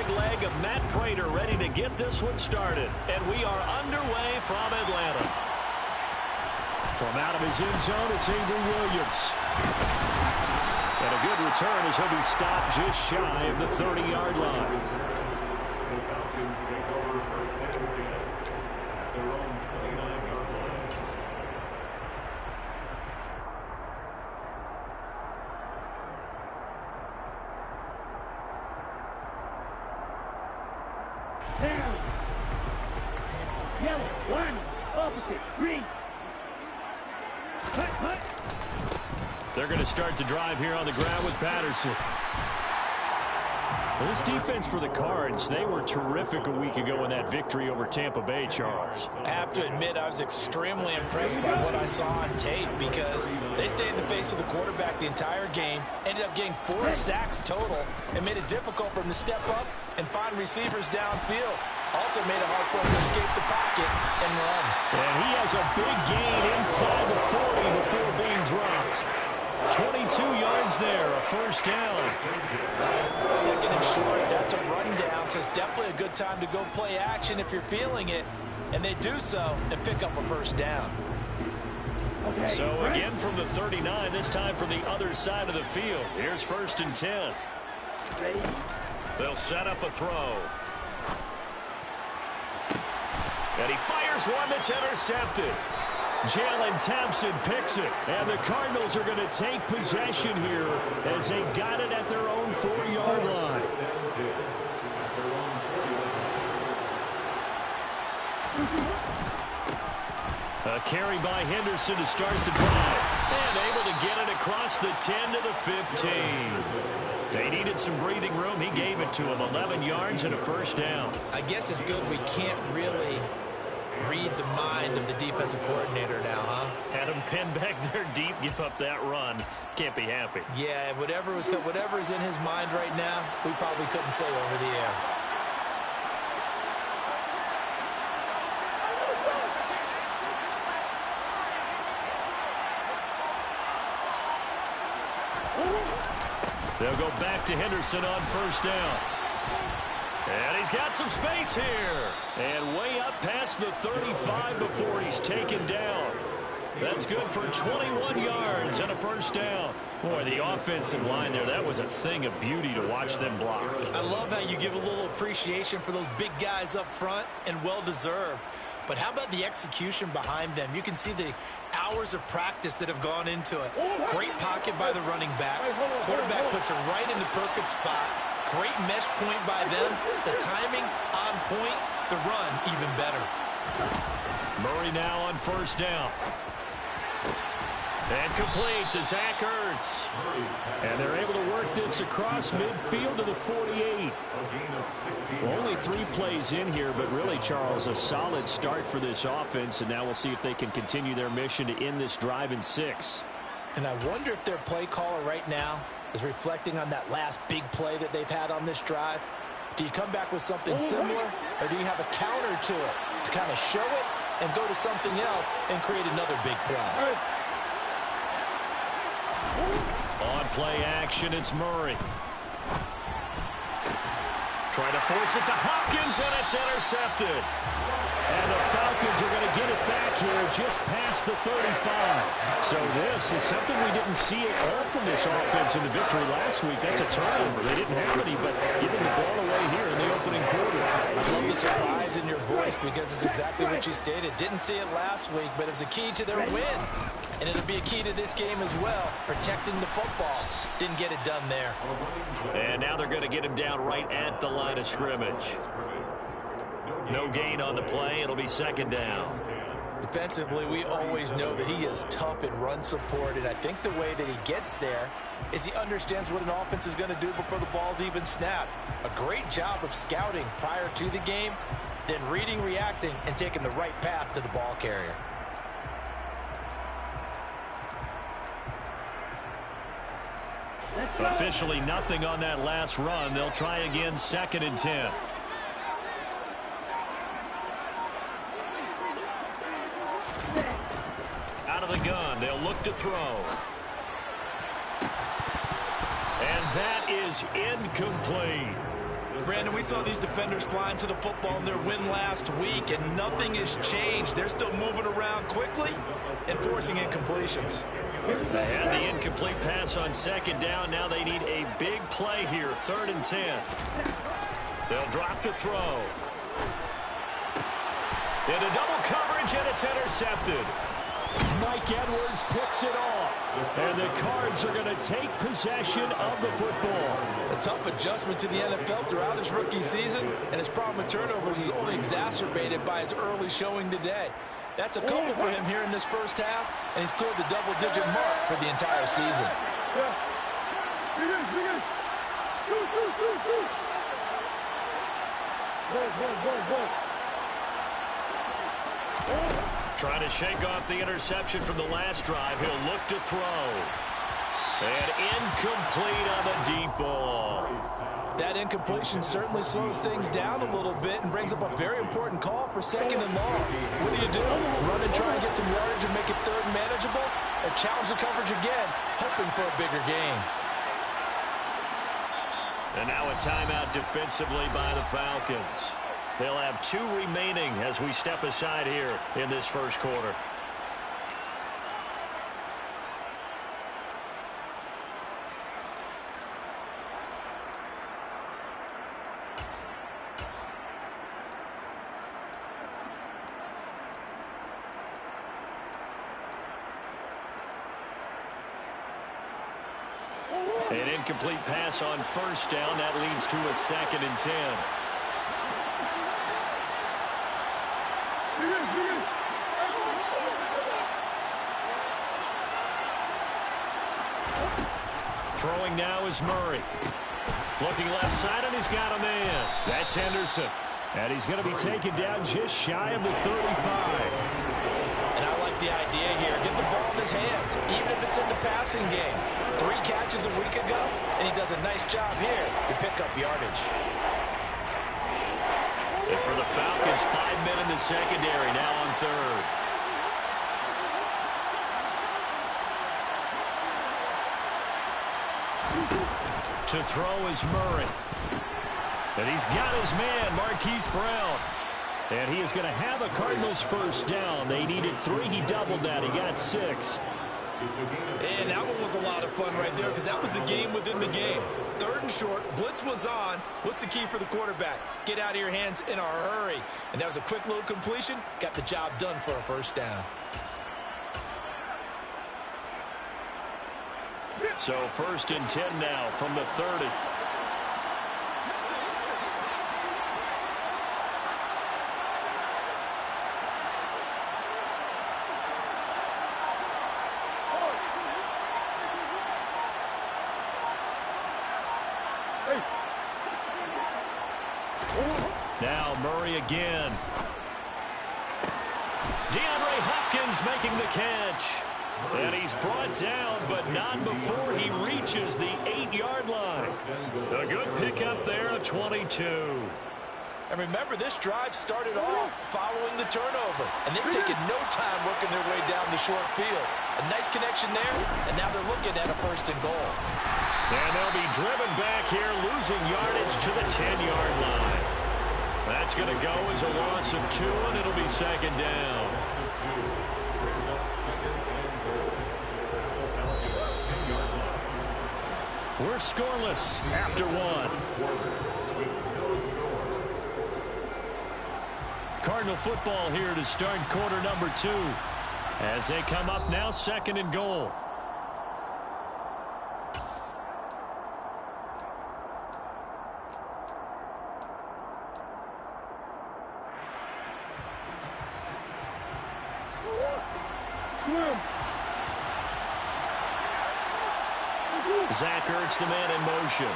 big leg of Matt Prater ready to get this one started. And we are underway from Atlanta. From out of his end zone, it's Avery Williams. And a good return as he'll be stopped just shy of the 30-yard line. The Falcons take over first and 10 at their own 29-yard line. Down. Yellow, one, opposite, green. Hut. They're going to start the drive here on the ground with Patterson. Well, this defense for the Cards, they were terrific a week ago in that victory over Tampa Bay, Charles. I have to admit, I was extremely impressed by what I saw on tape because they stayed in the face of the quarterback the entire game, ended up getting 4 sacks total, and made it difficult for him to step up and find receivers downfield. Also made it hard for him to escape the pocket and run. And he has a big gain inside the 40 before being dropped. 22 yards there, a first down. Second and short, that's a rundown, so it's definitely a good time to go play action if you're feeling it. And they do so and pick up a first down. So again from the 39, this time from the other side of the field. Here's first and 10. They'll set up a throw. And he fires one that's intercepted. Jalen Thompson picks it, and the Cardinals are going to take possession here as they've got it at their own 4-yard line. A carry by Henderson to start the drive, and able to get it across the 10 to the 15. They needed some breathing room. He gave it to them, 11 yards and a first down. I guess it's good we can't really read the mind of the defensive coordinator now, huh? Had him pinned back there deep, give up that run. Can't be happy. Yeah, whatever is in his mind right now, we probably couldn't say over the air. They'll go back to Henderson on first down. And he's got some space here. And way up past the 35 before he's taken down. That's good for 21 yards and a first down. Boy, the offensive line there, that was a thing of beauty to watch them block. I love how you give a little appreciation for those big guys up front, and well-deserved. But how about the execution behind them? You can see the hours of practice that have gone into it. Great pocket by the running back. Quarterback puts it right in the perfect spot. Great mesh point by them. The timing on point. The run even better. Murray now on first down. And complete to Zach Ertz. And they're able to work this across midfield to the 48. Only 3 plays in here, but really, Charles, a solid start for this offense. And now we'll see if they can continue their mission to end this drive in 6. And I wonder if their play caller right now is reflecting on that last big play that they've had on this drive. Do you come back with something similar, or do you have a counter to it to kind of show it and go to something else and create another big play? On play action, it's Murray. Trying to force it to Hopkins, and it's intercepted. And the Falcons are going to get it back here just past the 35. So this is something we didn't see at all from this offense in the victory last week. That's a turnover. They didn't have any, but giving the ball away here in the opening quarter. I love the surprise in your voice because it's exactly what you stated. Didn't see it last week, but it was a key to their win. And it'll be a key to this game as well, protecting the football. Didn't get it done there. And now they're going to get him down right at the line of scrimmage. No gain on the play. It'll be second down. Defensively, we always know that he is tough in run support, and I think the way that he gets there is he understands what an offense is going to do before the ball's even snapped. A great job of scouting prior to the game, then reading, reacting, and taking the right path to the ball carrier. Officially nothing on that last run. They'll try again, second and 10. Out of the gun, they'll look to throw. And that is incomplete. Brandon, we saw these defenders flying to the football in their win last week, and nothing has changed. They're still moving around quickly and forcing incompletions. They had the incomplete pass on second down. Now they need a big play here, 3rd and 10. They'll drop to throw. Into double coverage, and it's intercepted. Mike Edwards picks it off. And the Cards are going to take possession of the football. A tough adjustment to the NFL throughout his rookie season, and his problem with turnovers is only exacerbated by his early showing today. That's a couple for him here in this first half, and he's cleared the double-digit mark for the entire season. Trying to shake off the interception from the last drive. He'll look to throw. And incomplete on the deep ball. That incompletion certainly slows things down a little bit and brings up a very important call for 2nd and long. What do? Run and try and get some yardage and make it 3rd and manageable? Or challenge the coverage again, hoping for a bigger gain? And now a timeout defensively by the Falcons. They'll have 2 remaining as we step aside here in this first quarter. An incomplete pass on 1st down. That leads to a 2nd and 10. Throwing now is Murray. Looking left side, and he's got a man. That's Henderson. And he's going to be taken down just shy of the 35. And I like the idea here. Get the ball in his hands, even if it's in the passing game. 3 catches a week ago, and he does a nice job here to pick up yardage. And for the Falcons, 5 men in the secondary, now on 3rd. To throw is Murray. And he's got his man, Marquise Brown. And he is going to have a Cardinals 1st down. They needed 3. He doubled that. He got 6. And that one was a lot of fun right there because that was the game within the game. 3rd and short, blitz was on. What's the key for the quarterback? Get out of your hands in a hurry. And that was a quick little completion. Got the job done for a 1st down. So 1st and 10 now from the 30. Now Murray again. DeAndre Hopkins making the catch. And he's brought down, but not before he reaches the 8-yard line. A good pickup there at 22. And remember, this drive started off following the turnover. And they've taken no time working their way down the short field. A nice connection there, and now they're looking at a 1st and goal. And they'll be driven back here, losing yardage to the 10-yard line. That's going to go as a loss of 2, and it'll be 2nd down. We're scoreless after 1. Cardinal football here to start quarter number 2. As they come up now, 2nd and goal. Zach Ertz, the man in motion.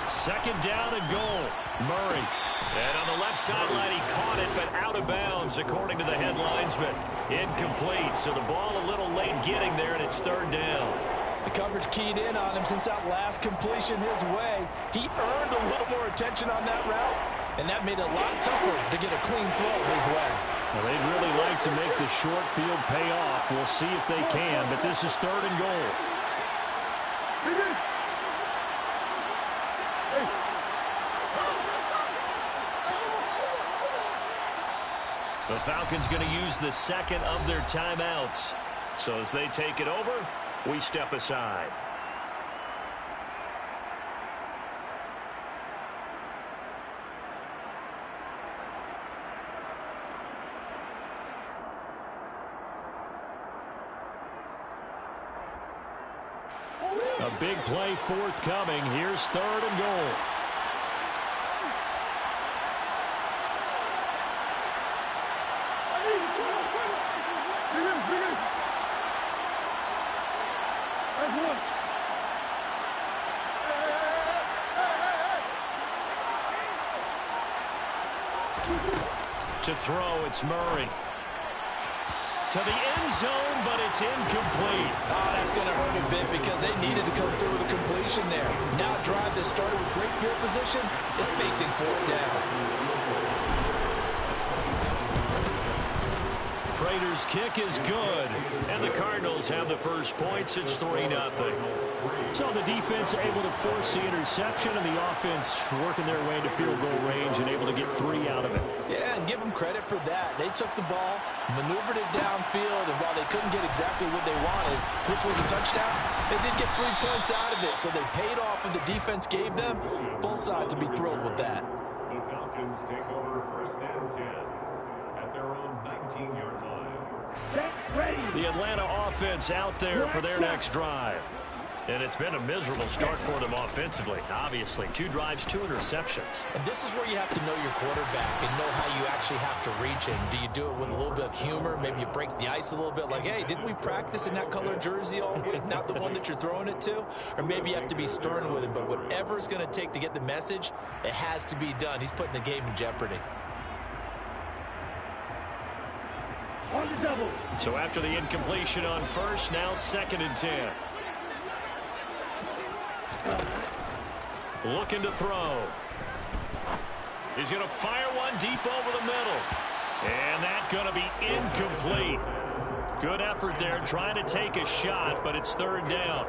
Second down and goal. Murray. And on the left sideline, he caught it, but out of bounds, according to the head linesman. Incomplete, so the ball a little late getting there, and it's 3rd down. The coverage keyed in on him since that last completion his way. He earned a little more attention on that route, and that made it a lot tougher to get a clean throw his way. Well, they'd really like to make the short field pay off. We'll see if they can, but this is 3rd and goal. The Falcons going to use the 2nd of their timeouts. So as they take it over, we step aside. A big play forthcoming. Here's 3rd and goal. To throw, it's Murray. To the end zone, but it's incomplete. Oh, that's going to hurt a bit because they needed to come through with a completion there. Now a drive that started with great field position is facing 4th down. Prater's kick is good, and the Cardinals have the first points. It's 3-0. So the defense able to force the interception, and the offense working their way into field goal range and able to get 3 out of it. Yeah, and give them credit for that. They took the ball, maneuvered it downfield, and while they couldn't get exactly what they wanted, which was a touchdown, they did get 3 points out of it. So they paid off what the defense gave them. Both sides would be thrilled with that. The Falcons take over 1st and 10 at their own 19-yard line. The Atlanta offense out there for their next drive. And it's been a miserable start for them offensively. Obviously, 2 drives, 2 interceptions. And this is where you have to know your quarterback and know how you actually have to reach him. Do you do it with a little bit of humor? Maybe you break the ice a little bit like, hey, didn't we practice in that color jersey all week? Not the one that you're throwing it to? Or maybe you have to be stern with him. But whatever it's going to take to get the message, it has to be done. He's putting the game in jeopardy. On the double. So after the incompletion on 1st, now 2nd and 10. Looking to throw. He's going to fire one deep over the middle. And that's going to be incomplete. Good effort there trying to take a shot, but it's 3rd down.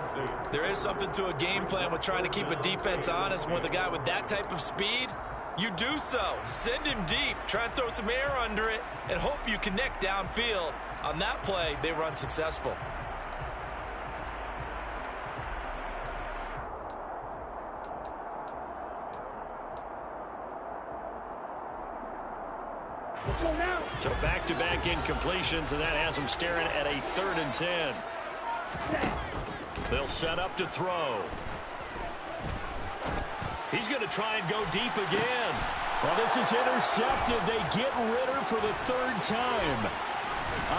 There is something to a game plan with trying to keep a defense honest. With a guy with that type of speed, you do so. Send him deep. Try and throw some air under it and hope you connect downfield. On that play, they were unsuccessful. So back-to-back incompletions, and that has them staring at a 3rd and 10. They'll set up to throw. He's going to try and go deep again. Well, this is intercepted. They get Ritter for the 3rd time.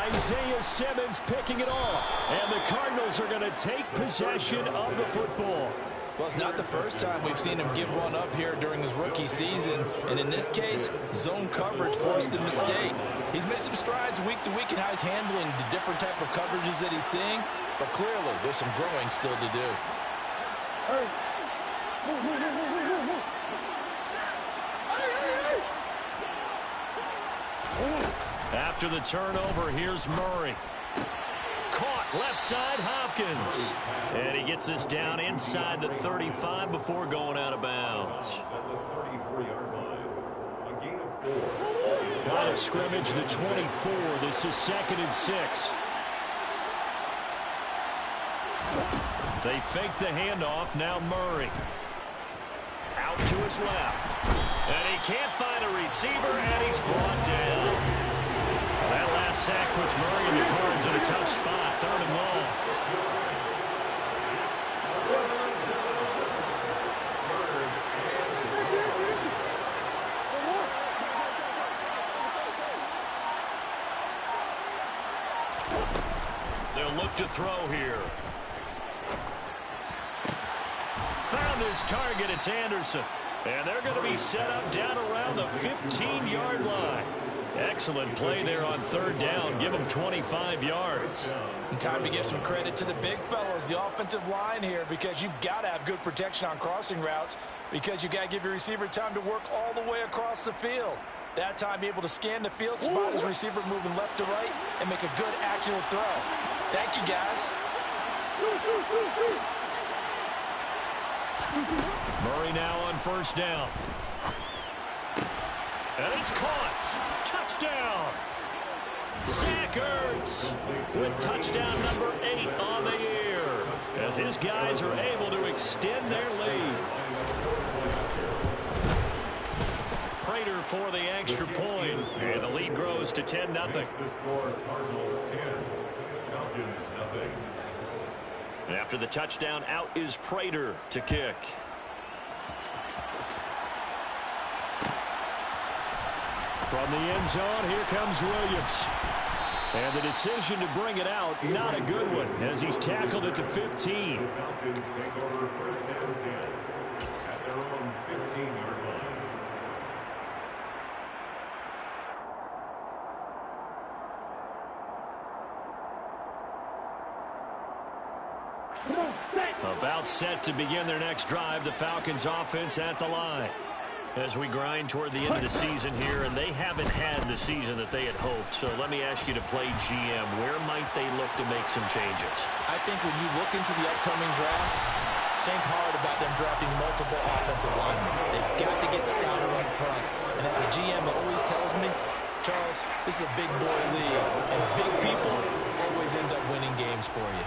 Isaiah Simmons picking it off. And the Cardinals are going to take possession of the football. Well, it's not the first time we've seen him give one up here during his rookie season. And in this case, zone coverage forced the mistake. He's made some strides week to week in how he's handling the different type of coverages that he's seeing. But clearly, there's some growing still to do. After the turnover, here's Murray. Caught left side, Hopkins. And he gets this down inside the 35 before going out of bounds. Line of scrimmage, the 24. This is 2nd and 6. They fake the handoff. Now Murray. Out to his left. And he can't find a receiver, and he's brought down. That last sack puts Murray and the Cards in a tough spot. 3rd and long. They'll look to throw here. Found his target. It's Anderson. And they're going to be set up down around the 15-yard line. Excellent play there on 3rd down. Give them 25 yards. And time to give some credit to the big fellows, the offensive line here, because you've got to have good protection on crossing routes because you've got to give your receiver time to work all the way across the field. That time able to scan the field, spot his receiver moving left to right, and make a good, accurate throw. Thank you, guys. Murray now on first down. And it's caught. Touchdown. Zach Ertz with touchdown number 8 on the year as his guys are able to extend their lead. Prater for the extra point, and the lead grows to 10-0. The score, Cardinals 10, Falcons 0. And after the touchdown, out is Prater to kick. From the end zone, here comes Williams. And the decision to bring it out, not a good one, as he's tackled at the 15. The Falcons take over first down 10 at their own 15-yard line. About set to begin their next drive, the Falcons offense at the line. As we grind toward the end of the season here, and they haven't had the season that they had hoped. So let me ask you to play GM. Where might they look to make some changes? I think when you look into the upcoming draft, think hard about them drafting multiple offensive linemen. They've got to get stouter up front. And as a GM, it always tells me, Charles, this is a big boy league, and big people always end up winning games for you.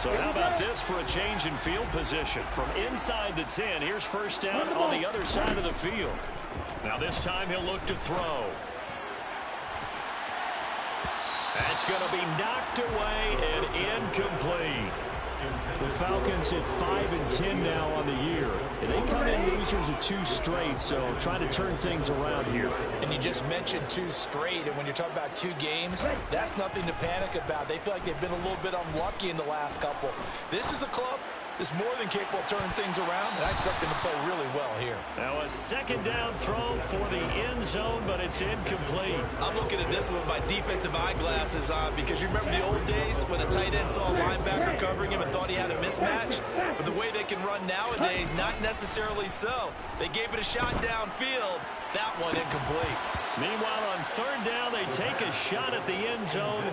So how about this for a change in field position? From inside the 10, here's first down on the other side of the field. Now this time he'll look to throw. That's going to be knocked away and incomplete. The Falcons hit 5-10 now on the year. And they come in losers of 2 straight, so trying to turn things around here. And you just mentioned 2 straight, and when you're talking about 2 games, that's nothing to panic about. They feel like they've been a little bit unlucky in the last couple. This is a club that's more than capable of turning things around, and I expect them to play really well here. Now a second down throw for the end zone, but it's incomplete. I'm looking at this with my defensive eyeglasses on because you remember the old days when a tight end saw a linebacker covering him and thought he had a mismatch? But the way they can run nowadays, not necessarily so. They gave it a shot downfield. That one incomplete. Meanwhile, on third down, they take a shot at the end zone,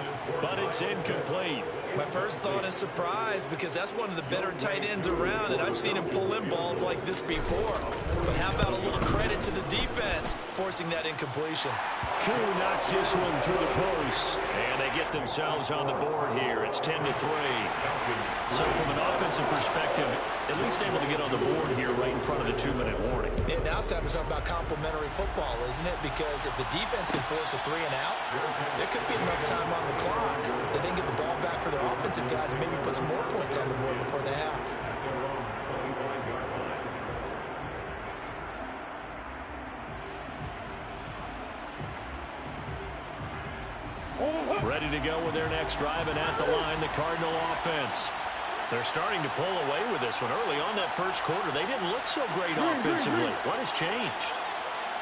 but it's incomplete. My first thought is surprise because that's one of the better tight ends around, and I've seen him pull in balls like this before. But how about a little credit to the defense forcing that incompletion? Koo knocks this one through the post, and they get themselves on the board here. It's 10-3. So from an offensive perspective, at least able to get on the board here right in front of the 2-minute warning. Yeah, now it's time to talk about complementary football, isn't it? Because if the defense can force a 3 and out, there could be enough time on the clock that they can get the ball back for their offensive guys and maybe put some more points on the board before the half. Ready to go with their next drive, and at the line, the Cardinal offense. They're starting to pull away with this one. Early on that first quarter, they didn't look so great offensively. What has changed?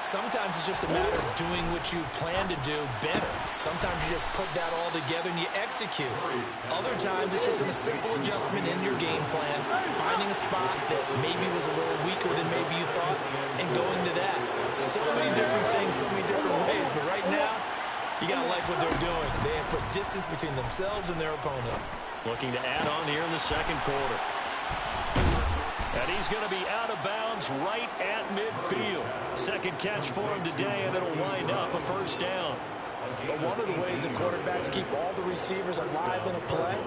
Sometimes it's just a matter of doing what you plan to do better. Sometimes you just put that all together and you execute. Other times it's just a simple adjustment in your game plan, finding a spot that maybe was a little weaker than maybe you thought, and going to that. So many different things, so many different ways, but right now, you got to like what they're doing. They have put distance between themselves and their opponent. Looking to add on here in the second quarter. And he's going to be out of bounds right at midfield. Second catch for him today, and it'll wind up a first down. But one of the ways that quarterbacks keep all the receivers alive in a play,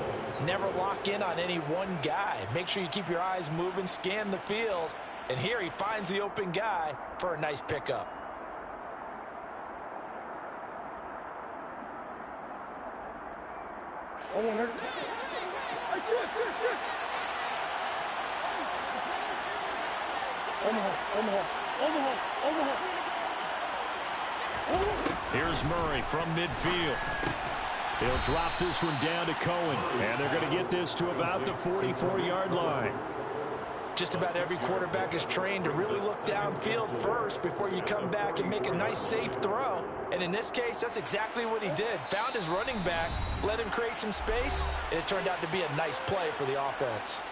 never lock in on any one guy. Make sure you keep your eyes moving, scan the field, and here he finds the open guy for a nice pickup. Here's Murray from midfield. He'll drop this one down to Cohen. And they're going to get this to about the 44-yard line. Just about every quarterback is trained to really look downfield first before you come back and make a nice, safe throw. And in this case, that's exactly what he did. Found his running back, let him create some space, and it turned out to be a nice play for the offense.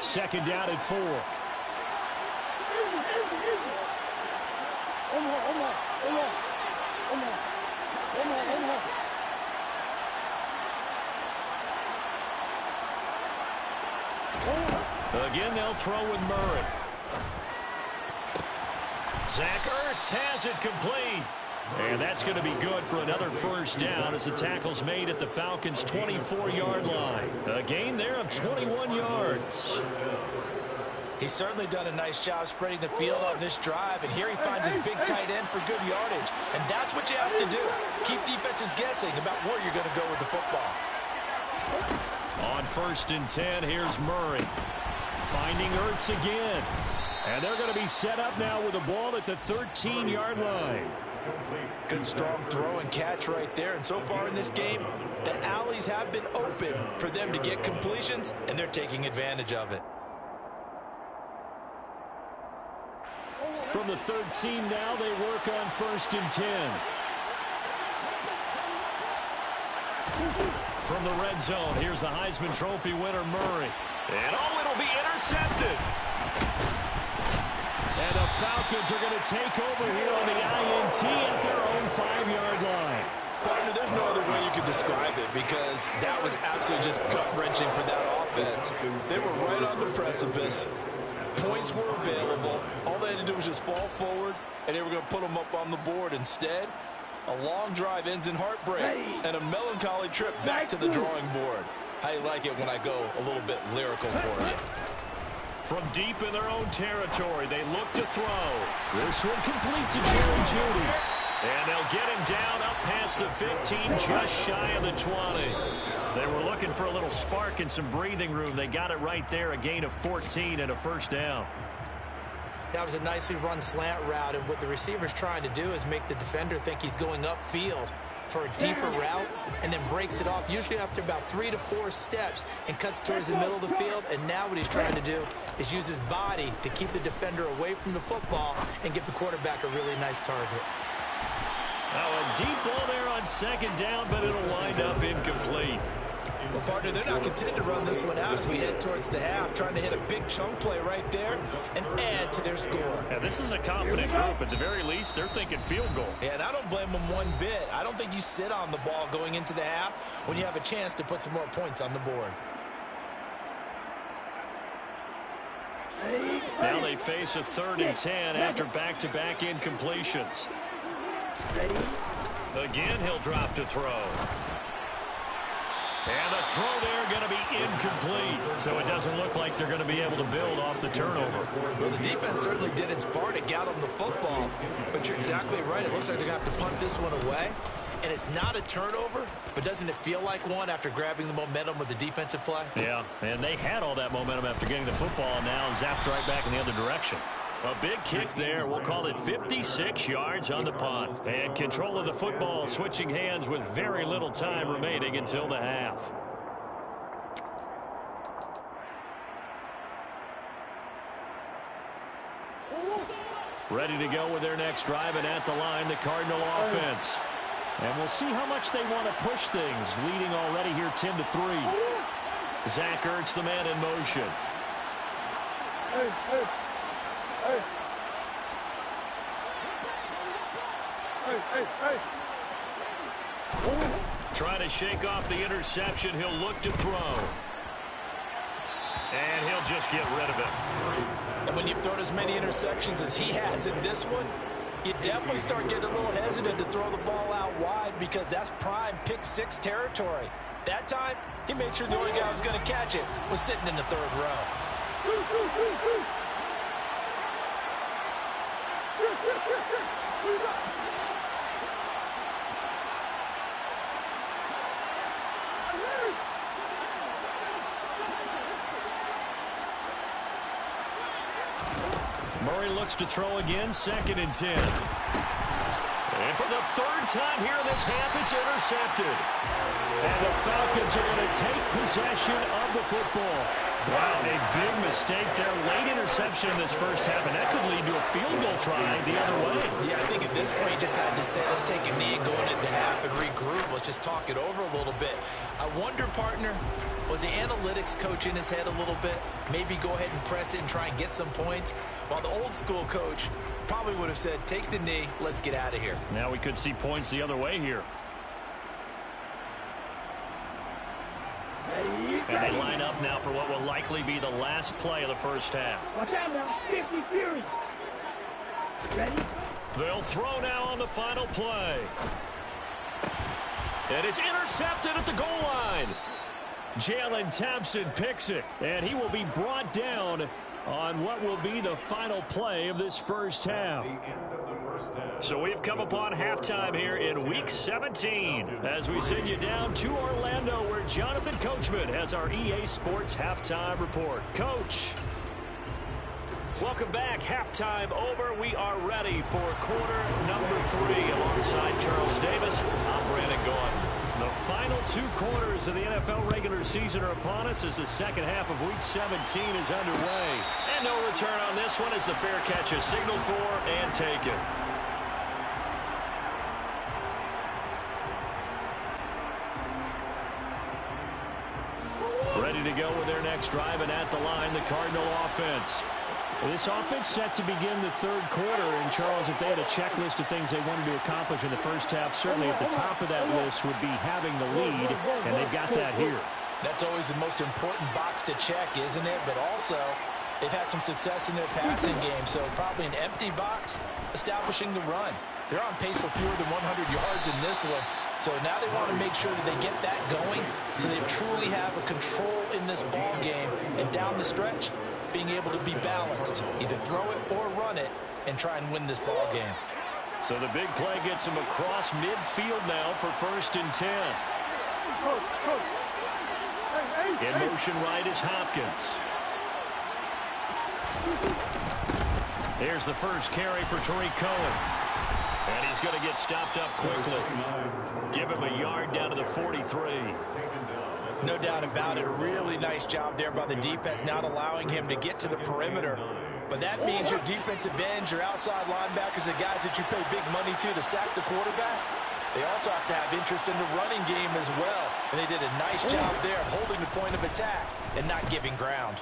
Second down at 4. Again, they'll throw with Murray. Zach Ertz has it complete. And that's going to be good for another first down as the tackle's made at the Falcons' 24-yard line. A gain there of 21 yards. He's certainly done a nice job spreading the field on this drive, and here he finds his big tight end for good yardage. And that's what you have to do. Keep defenses guessing about where you're going to go with the football. On 1st and 10, here's Murray. Finding Ertz again. And they're going to be set up now with the ball at the 13-yard line. Good strong throw and catch right there. And so far in this game, the alleys have been open for them to get completions, and they're taking advantage of it. From the 13 now, they work on 1st and 10. From the red zone, here's the Heisman Trophy winner, Murray. And it'll be intercepted. And the Falcons are going to take over here on the INT at their own 5-yard line. Partner, there's no other way you could describe it because that was absolutely just gut-wrenching for that offense. They were right on the precipice. Points were available. All they had to do was just fall forward, and they were going to put them up on the board. Instead, a long drive ends in heartbreak and a melancholy trip back to the drawing board. I like it when I go a little bit lyrical for you. From deep in their own territory, they look to throw. This one complete to Jerry Jeudy. And they'll get him down up past the 15, just shy of the 20. They were looking for a little spark and some breathing room. They got it right there, a gain of 14 and a first down. That was a nicely run slant route, and what the receiver's trying to do is make the defender think he's going upfield for a deeper route and then breaks it off, usually after about 3 to 4 steps, and cuts towards the middle of the field. And now what he's trying to do is use his body to keep the defender away from the football and give the quarterback a really nice target. Now a deep ball there on 2nd down, but it'll wind up incomplete. Well, partner, they're not content to run this one out as we head towards the half, trying to hit a big chunk play right there and add to their score. Yeah, this is a confident group. At the very least, they're thinking field goal. Yeah, and I don't blame them one bit. I don't think you sit on the ball going into the half when you have a chance to put some more points on the board. Now they face a 3rd and 10 after back-to-back incompletions. Again, he'll drop to throw. And the throw there going to be incomplete. So it doesn't look like they're going to be able to build off the turnover. Well, the defense certainly did its part to get them the football. But you're exactly right. It looks like they're going to have to punt this one away. And it's not a turnover, but doesn't it feel like one after grabbing the momentum with the defensive play? Yeah, and they had all that momentum after getting the football, and now zapped right back in the other direction. A big kick there. We'll call it 56 yards on the punt. And control of the football switching hands with very little time remaining until the half. Ready to go with their next drive, and at the line, the Cardinal offense. And we'll see how much they want to push things, leading already here 10-3. Zach Ertz, the man in motion. Trying to shake off the interception. He'll look to throw. And he'll just get rid of it. And when you've thrown as many interceptions as he has in this one, you definitely start getting a little hesitant to throw the ball out wide because that's prime pick 6 territory. That time, he made sure the only guy who was going to catch it was sitting in the 3rd row. Murray looks to throw again, 2nd and 10. And for the 3rd time here in this half, it's intercepted. And the Falcons are going to take possession of the football. Wow, a big mistake there. Late interception in this first half, and that could lead to a field goal try the other way. Yeah, I think at this point, he just had to say, let's take a knee and go into the half and regroup. Let's just talk it over a little bit. I wonder, partner, was the analytics coach in his head a little bit? Maybe go ahead and press it and try and get some points? While the old school coach probably would have said, take the knee, let's get out of here. Now we could see points the other way here. And they line up now for what will likely be the last play of the first half. Watch out now. 50 Fury. Ready? They'll throw now on the final play. And it's intercepted at the goal line. Jalen Thompson picks it, and he will be brought down on what will be the final play of this first half. So we've come upon halftime here in Week 17 as we send you down to Orlando, where Jonathan Coachman has our EA Sports Halftime Report. Coach. Welcome back. Halftime over. We are ready for quarter number 3 alongside Charles Davis. I'm Brandon Gaudin. The final 2 quarters of the NFL regular season are upon us as the second half of Week 17 is underway. And no return on this one as the fair catch is signaled for and taken. Ready to go with their next drive, and at the line, the Cardinal offense. This offense set to begin the 3rd quarter, and Charles, if they had a checklist of things they wanted to accomplish in the first half, certainly at the top of that list would be having the lead, and they've got that here. That's always the most important box to check, isn't it? But also, they've had some success in their passing game, so probably an empty box establishing the run. They're on pace for fewer than 100 yards in this one, so now they want to make sure that they get that going so they truly have a control in this ball game, and down the stretch, being able to be balanced, either throw it or run it, and try and win this ball game. So the big play gets him across midfield now for 1st and 10. In motion right is Hopkins. Here's the first carry for Tariq Cohen. And he's going to get stopped up quickly. Give him a yard down to the 43. No doubt about it. A really nice job there by the defense, not allowing him to get to the perimeter. But that means your defensive ends, your outside linebackers, the guys that you pay big money to sack the quarterback, they also have to have interest in the running game as well. And they did a nice job there of holding the point of attack and not giving ground.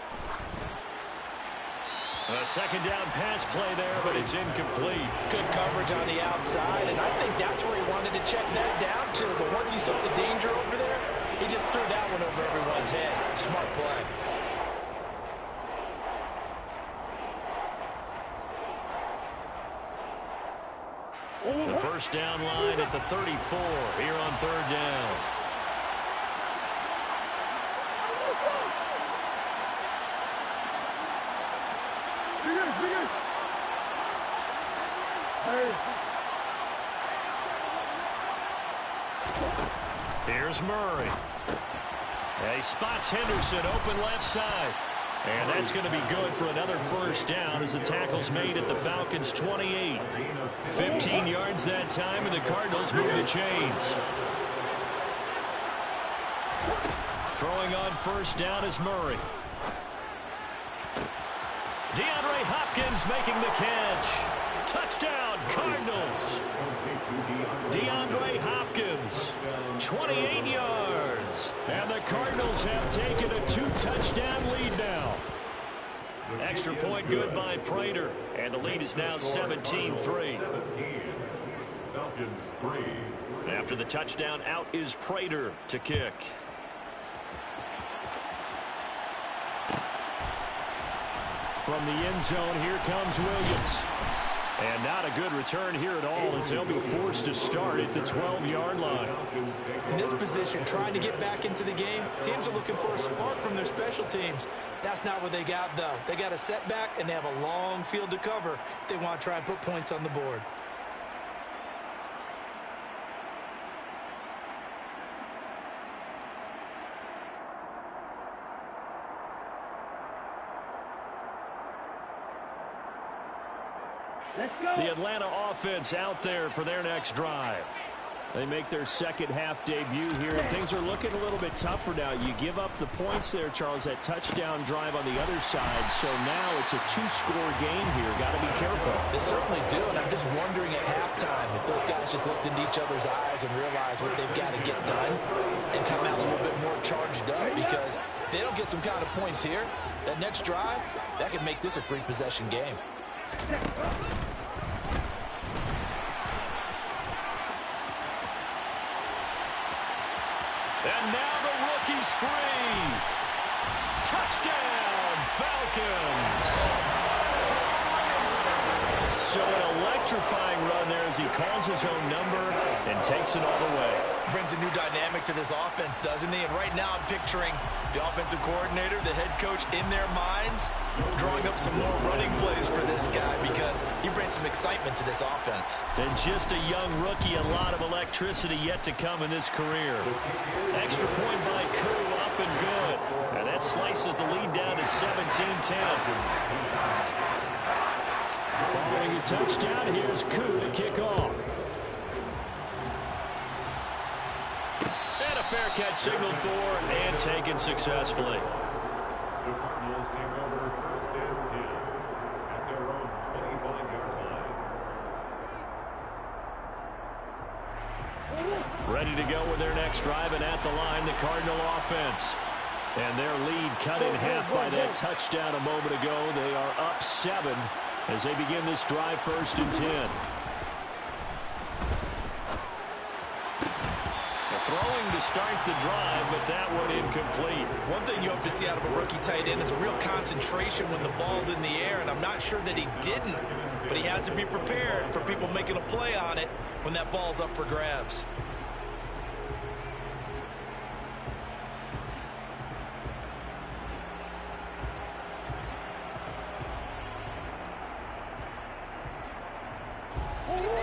A 2nd down pass play there, but it's incomplete. Good coverage on the outside, and I think that's where he wanted to check that down to. But once he saw the danger over there, he just threw that one over everyone's head. Smart play. The first down line at the 34 here on 3rd down. Here's Murray. And he spots Henderson open left side. And that's going to be good for another first down as the tackle's made at the Falcons' 28. 15 yards that time, and the Cardinals move the chains. Throwing on first down is Murray. DeAndre Hopkins making the catch. Touchdown, Cardinals. DeAndre Hopkins, 28 yards. And the Cardinals have taken a 2-touchdown lead now. Extra point good by Prater. And the lead is now 17-3. Falcons 3. After the touchdown, out is Prater to kick. From the end zone, here comes Williams. And not a good return here at all as they'll be forced to start at the 12-yard line. In this position, trying to get back into the game, teams are looking for a spark from their special teams. That's not what they got, though. They got a setback, and they have a long field to cover if they want to try and put points on the board. Let's go. The Atlanta offense out there for their next drive. They make their second half debut here. Things are looking a little bit tougher now. You give up the points there, Charles, that touchdown drive on the other side. So now it's a two-score game here. Got to be careful. They certainly do, and I'm just wondering at halftime if those guys just looked into each other's eyes and realized what they've got to get done and come out a little bit more charged up, because if they don't get some kind of points here, that next drive, that could make this a three-possession game. And now the rookie's free. Touchdown, Falcons. So an electrifying run there as he calls his own number and takes it all the way. Brings a new dynamic to this offense, doesn't he? And right now I'm picturing the offensive coordinator, the head coach in their minds, drawing up some more running plays for this guy because he brings some excitement to this offense. And just a young rookie, a lot of electricity yet to come in this career. Extra point by Koo, up and good. And that slices the lead down to 17-10. Following a touchdown, here's Koo to kick off. And a fair catch signaled for and taken successfully. The Cardinals take over first and 10 at their own 25-yard line. Ready to go with their next drive, and at the line, the Cardinal offense. And their lead cut in half by that touchdown a moment ago. They are up 7 as they begin this drive, first and 10. Throwing to start the drive, but that one incomplete. One thing you hope to see out of a rookie tight end is a real concentration when the ball's in the air, and I'm not sure that he didn't, but he has to be prepared for people making a play on it when that ball's up for grabs.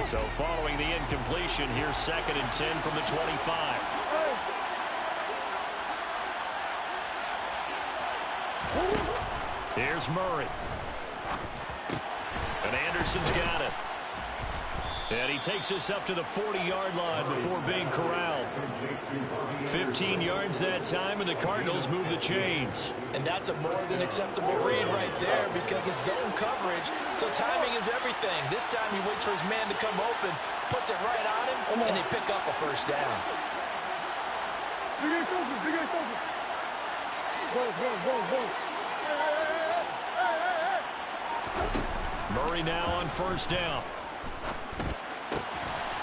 So following the incompletion, here's second and 10 from the 25. Here's Murray. And Anderson's got it. And he takes us up to the 40-yard line before being corralled. 15 yards that time, and the Cardinals move the chains. And that's a more than acceptable read right there because it's zone coverage, so timing is everything. This time he waits for his man to come open, puts it right on him, and they pick up a first down. Big ass open, big ass open. Go. Murray now on first down.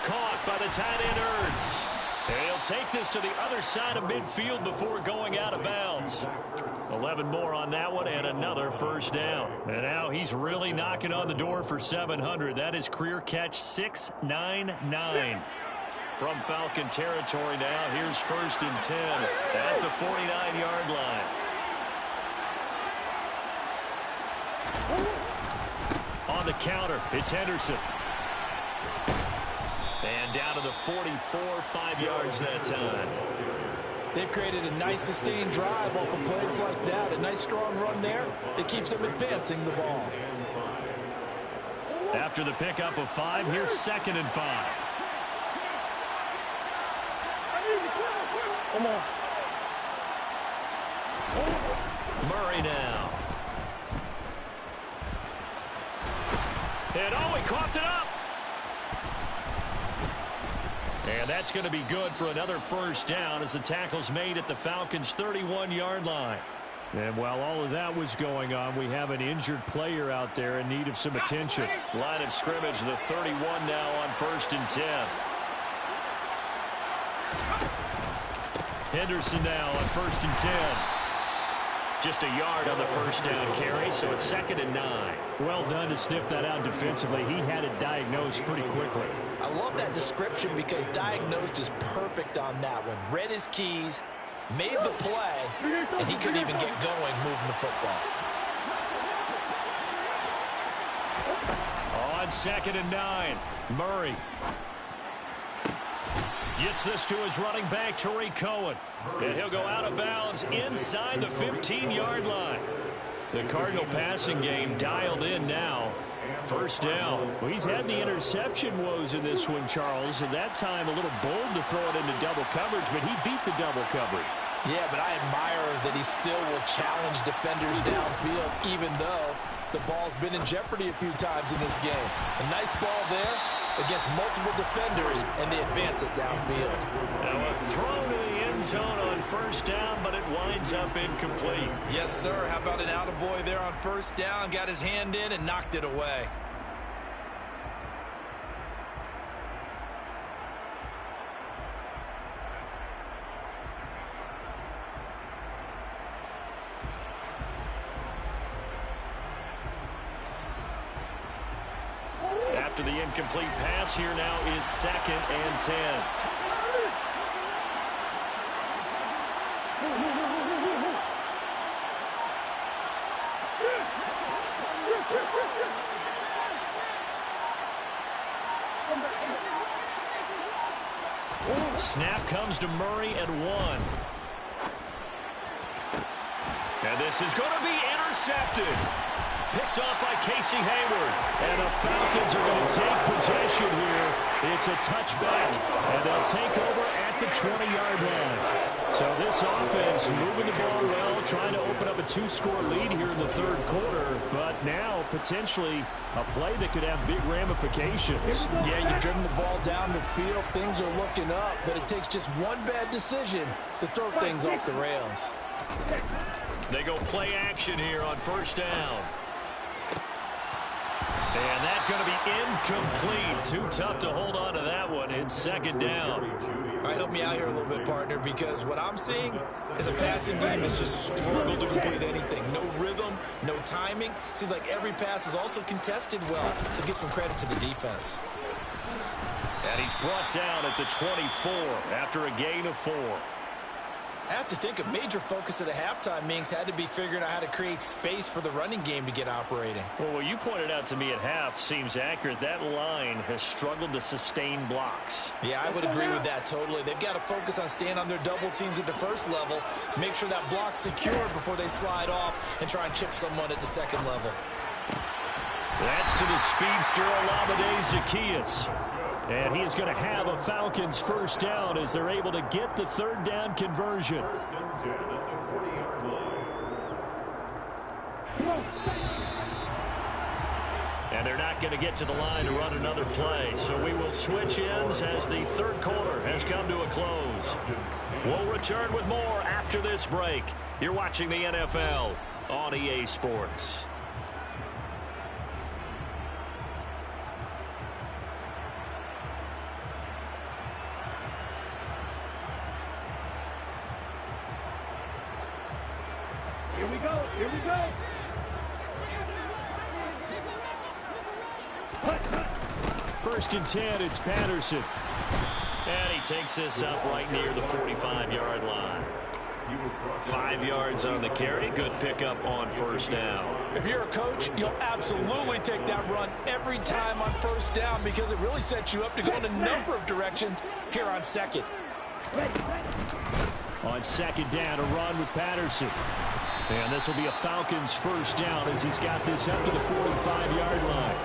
Caught by the tight end Ertz. And he'll take this to the other side of midfield before going out of bounds. 11 more on that one and another first down. And now he's really knocking on the door for 700. That is career catch 699. From Falcon territory now, here's first and 10 at the 49-yard line. On the counter, it's Henderson. And down to the 44, 5 yards that time. They've created a nice sustained drive off of plays like that. A nice strong run there that keeps them advancing the ball. After the pickup of 5, here's second and 5. Come on. Murray now. And he coughed it up. And that's going to be good for another first down as the tackle's made at the Falcons' 31-yard line. And while all of that was going on, we have an injured player out there in need of some attention. Line of scrimmage, the 31 now on first and 10. Henderson now on first and 10. Just a yard on the first down carry, so it's second and 9. Well done to sniff that out defensively. He had it diagnosed pretty quickly. I love that description because diagnosed is perfect on that one. Read his keys, made the play, and he couldn't even get going moving the football. On second and 9, Murray gets this to his running back, Tariq Cohen. And he'll go out of bounds inside the 15-yard line. The Cardinal passing game dialed in now. First down. Well, he's had the interception woes in this one, Charles, and that time a little bold to throw it into double coverage, but he beat the double coverage. Yeah, but I admire that he still will challenge defenders downfield, even though the ball's been in jeopardy a few times in this game. A nice ball there against multiple defenders, and they advance it downfield. Now a throw to the end zone on first down, but it winds up incomplete. Yes, sir. How about an attaboy there on first down? Got his hand in and knocked it away. After the incomplete pass, here now is 2nd and 10. Snap comes to Murray at 1. And this is going to be intercepted. Picked off by Casey Hayward. And the Falcons are going to take possession here. It's a touchback, and they'll take over at the 20-yard line. So this offense moving the ball well, trying to open up a 2-score lead here in the third quarter, but now potentially a play that could have big ramifications. Yeah, you've driven the ball down the field. Things are looking up, but it takes just one bad decision to throw things off the rails. They go play action here on first down. And that's going to be incomplete. Too tough to hold on to that one in 2nd down. All right, help me out here a little bit, partner, because what I'm seeing is a passing game that's just struggled to complete anything. No rhythm, no timing. Seems like every pass is also contested well, so give some credit to the defense. And he's brought down at the 24 after a gain of 4. I have to think a major focus at a halftime means had to be figuring out how to create space for the running game to get operating. Well, what you pointed out to me at half seems accurate. That line has struggled to sustain blocks. Yeah, I would agree with that totally. They've got to focus on staying on their double teams at the first level, make sure that block's secured before they slide off and try and chip someone at the second level. That's to the speedster Olamide Zaccheaus. And he is going to have a Falcons first down as they're able to get the 3rd down conversion. And they're not going to get to the line to run another play. So we will switch ends as the third quarter has come to a close. We'll return with more after this break. You're watching the NFL on EA Sports. Here we go. Here we go. First and 10, it's Patterson. And he takes this up right near the 45-yard line. 5 yards on the carry. Good pickup on first down. If you're a coach, you'll absolutely take that run every time on first down because it really sets you up to go in a number of directions here on second. On 2nd down, a run with Patterson. And this will be a Falcons first down as he's got this up to the 45-yard line.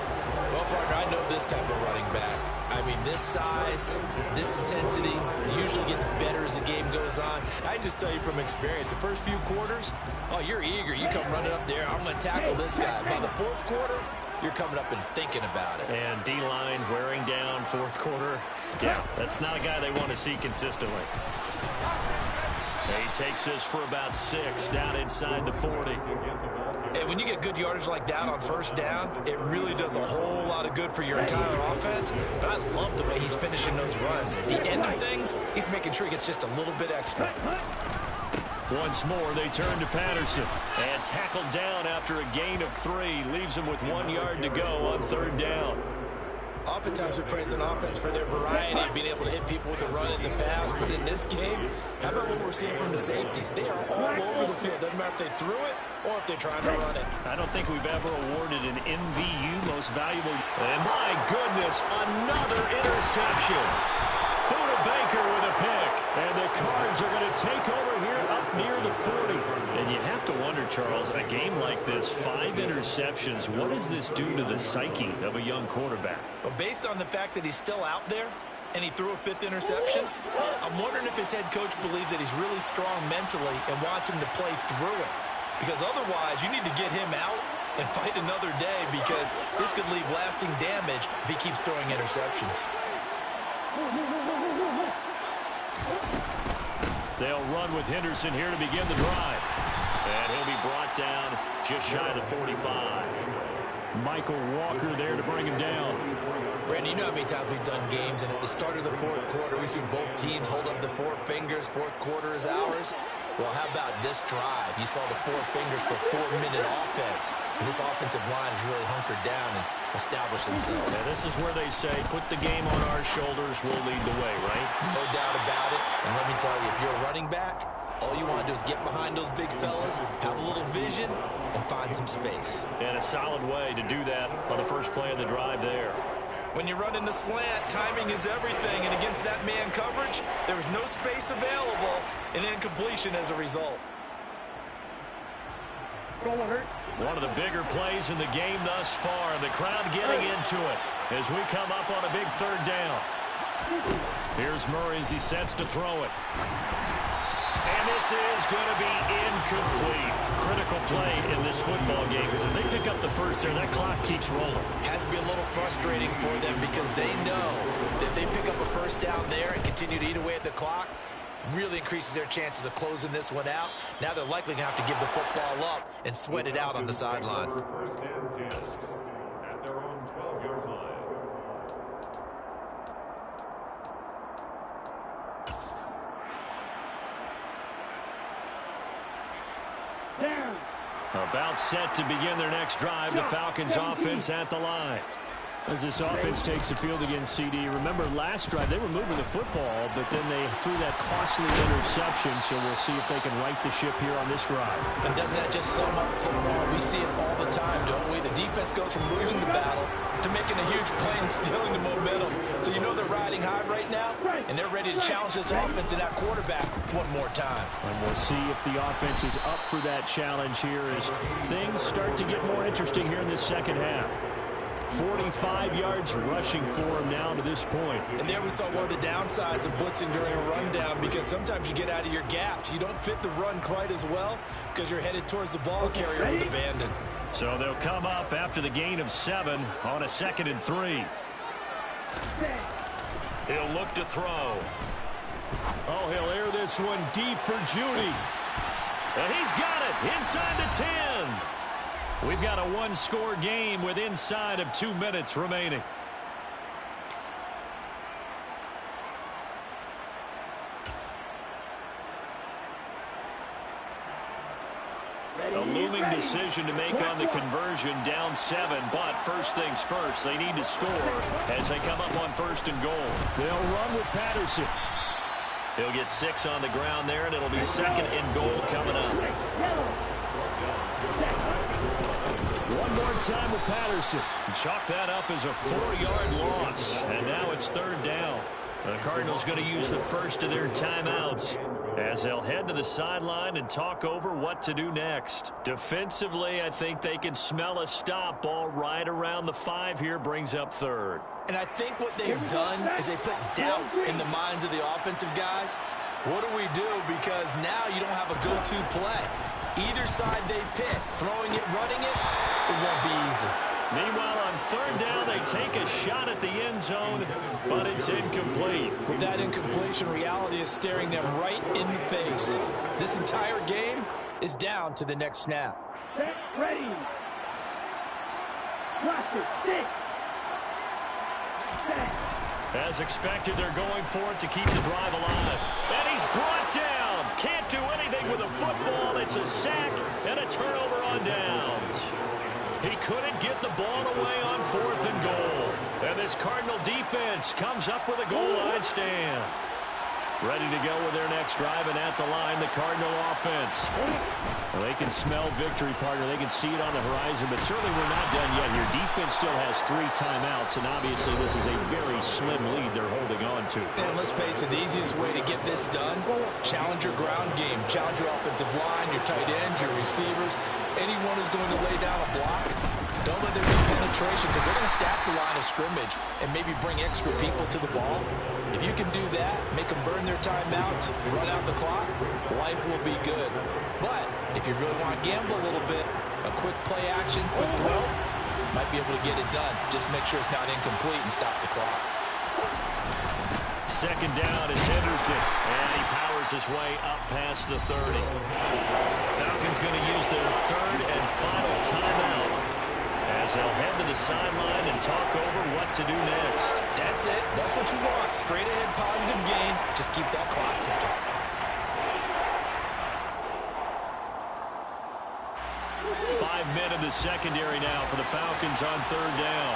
Well, partner, I know this type of running back. I mean, this size, this intensity usually gets better as the game goes on. I just tell you from experience, the first few quarters, oh, you're eager. You come running up there, I'm going to tackle this guy. By the 4th quarter, you're coming up and thinking about it. And D-line wearing down 4th quarter. Yeah, that's not a guy they want to see consistently. He takes this for about 6 down inside the 40. And when you get good yardage like that on first down, it really does a whole lot of good for your entire offense. But I love the way he's finishing those runs. At the end of things, he's making sure he gets just a little bit extra. Once more, they turn to Patterson. And tackled down after a gain of 3. Leaves him with 1 yard to go on 3rd down. Oftentimes we praise an offense for their variety of being able to hit people with the run in the pass. But in this game, how about what we're seeing from the safeties? They are all over the field. Doesn't matter if they threw it or if they're trying to run it. I don't think we've ever awarded an MVU most valuable. And my goodness, another interception. Buda Baker with a pick. And the Cards are going to take over here up near the 40. And you have to wonder, Charles, a game like this, 5 interceptions, what does this do to the psyche of a young quarterback? Well, based on the fact that he's still out there and he threw a 5th interception, I'm wondering if his head coach believes that he's really strong mentally and wants him to play through it. Because otherwise, you need to get him out and fight another day, because this could leave lasting damage if he keeps throwing interceptions. They'll run with Henderson here to begin the drive. And he'll be brought down just shy of the 45. Michael Walker there to bring him down. Brandon, you know how many times we've done games, and at the start of the 4th quarter, we see both teams hold up the 4 fingers. 4th quarter is ours. Well, how about this drive? You saw the 4 fingers for 4-minute offense. And this offensive line has really hunkered down and established themselves. And this is where they say, put the game on our shoulders, we'll lead the way, right? No doubt about it. And let me tell you, if you're a running back, all you want to do is get behind those big fellas, have a little vision, and find some space. And a solid way to do that on the first play of the drive there. When you run in the slant, timing is everything, and against that man coverage, there was no space available, and incompletion as a result. One of the bigger plays in the game thus far, and the crowd getting into it as we come up on a big 3rd down. Here's Murray as he sets to throw it. And this is going to be incomplete. Critical play in this football game, because if they pick up the first there, that clock keeps rolling. Has to be a little frustrating for them, because they know that if they pick up a first down there and continue to eat away at the clock, really increases their chances of closing this one out. Now they're likely going to have to give the football up and sweat it out on the sideline. First and 10 at their own 12-yard line. About set to begin their next drive, the Falcons offense at the line. As this offense takes the field against CD, remember last drive they were moving the football, but then they threw that costly interception, so we'll see if they can right the ship here on this drive. And doesn't that just sum up football? We see it all the time, don't we? The defense goes from losing the battle to making a huge play and stealing the momentum. So you know they're riding high right now, and they're ready to challenge this offense and that quarterback one more time. And we'll see if the offense is up for that challenge here as things start to get more interesting here in this second half. 45 yards rushing for him now to this point. And there we saw one of the downsides of blitzing during a rundown, because sometimes you get out of your gaps. You don't fit the run quite as well because you're headed towards the ball carrier with abandon. So they'll come up after the gain of 7 on a 2nd and 3. He'll look to throw. Oh, he'll air this one deep for Judy. And he's got it inside the 10. We've got a 1-score game with inside of 2 minutes remaining. A looming decision to make on the conversion, down 7, but first things first, they need to score as they come up on 1st and goal. They'll run with Patterson. He'll get 6 on the ground there, and it'll be 2nd and goal coming up. One more time with Patterson. Chalk that up as a 4-yard loss, and now it's 3rd down. The Cardinals going to use the first of their timeouts as they'll head to the sideline and talk over what to do next. Defensively, I think they can smell a stop ball right around the 5 here, brings up 3rd. And I think what they've done is they put doubt in the minds of the offensive guys. What do we do? Because now you don't have a go-to play. Either side they pick, throwing it, running it, it won't be easy. Meanwhile, on 3rd down, they take a shot at the end zone, but it's incomplete. With that incompletion, reality is staring them right in the face. This entire game is down to the next snap. Set, ready. Roster, 6. As expected, they're going for it to keep the drive alive. And he's brought down. Can't do anything with a football. It's a sack and a turnover on downs. He couldn't get the ball away on 4th and goal. And this Cardinal defense comes up with a goal line stand. Ready to go with their next drive, and at the line, the Cardinal offense. Well, they can smell victory, partner. They can see it on the horizon, but certainly we're not done yet here. Defense still has 3 timeouts, and obviously this is a very slim lead they're holding on to. And let's face it, the easiest way to get this done, challenge your ground game, challenge your offensive line, your tight ends, your receivers, anyone who's going to lay down a block. Don't let there be penetration because they're going to stack the line of scrimmage and maybe bring extra people to the ball. If you can do that, make them burn their timeouts, run out the clock, life will be good. But if you really want to gamble a little bit, a quick play action, quick throw, might be able to get it done. Just make sure it's not incomplete and stop the clock. Second down is Henderson, and he powers his way up past the 30. Falcons going to use their third and final timeout as they'll head to the sideline and talk over what to do next. That's it. That's what you want. Straight ahead positive gain. Just keep that clock ticking. Five men in the secondary now for the Falcons on third down.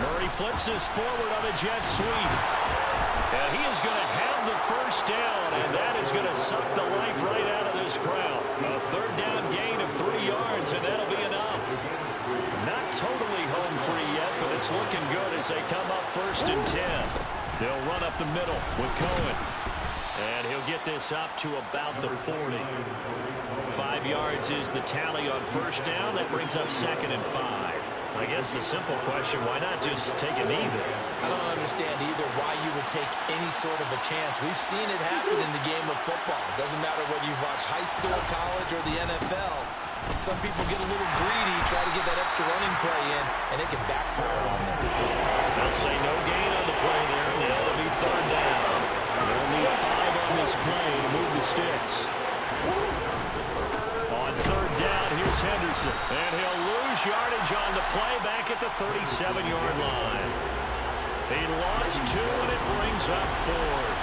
Murray flips this forward on a jet sweep. And he is going to have the first down, and that is going to suck the life right out of this crowd. A third down gain of 3 yards, and that'll be enough. Not totally home free yet, but it's looking good as they come up 1st and 10. They'll run up the middle with Cohen. And he'll get this up to about the 40. 5 yards is the tally on first down. That brings up 2nd and 5. I guess the simple question, why not just take it either? I don't understand either why you would take any sort of a chance. We've seen it happen in the game of football. It doesn't matter whether you've watched high school, college, or the NFL. Some people get a little greedy, try to get that extra running play in, and it can backfire on them. They'll say no gain on the play there. Now it'll be third down. They'll need 5 on this play to move the sticks. On third down, here's Henderson. And he'll lose yardage on the play back at the 37-yard line. He lost 2, and it brings up 4th.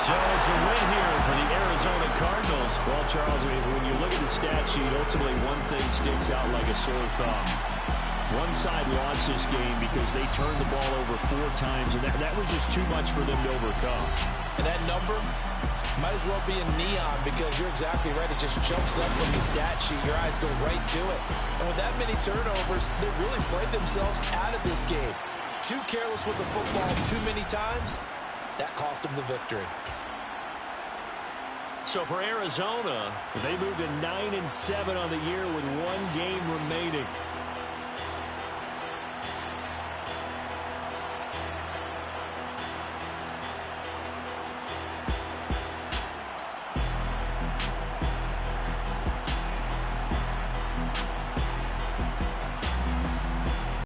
So it's a win here for the Arizona Cardinals. Well, Charles, when you look at the stat sheet, ultimately one thing sticks out like a sore thumb. One side lost this game because they turned the ball over 4 times, and that was just too much for them to overcome. And that number might as well be in neon because you're exactly right. It just jumps up from the stat sheet. Your eyes go right to it. And with that many turnovers, they really played themselves out of this game. Too careless with the football too many times. That cost them the victory. So for Arizona, they moved to 9-7 on the year with 1 game remaining.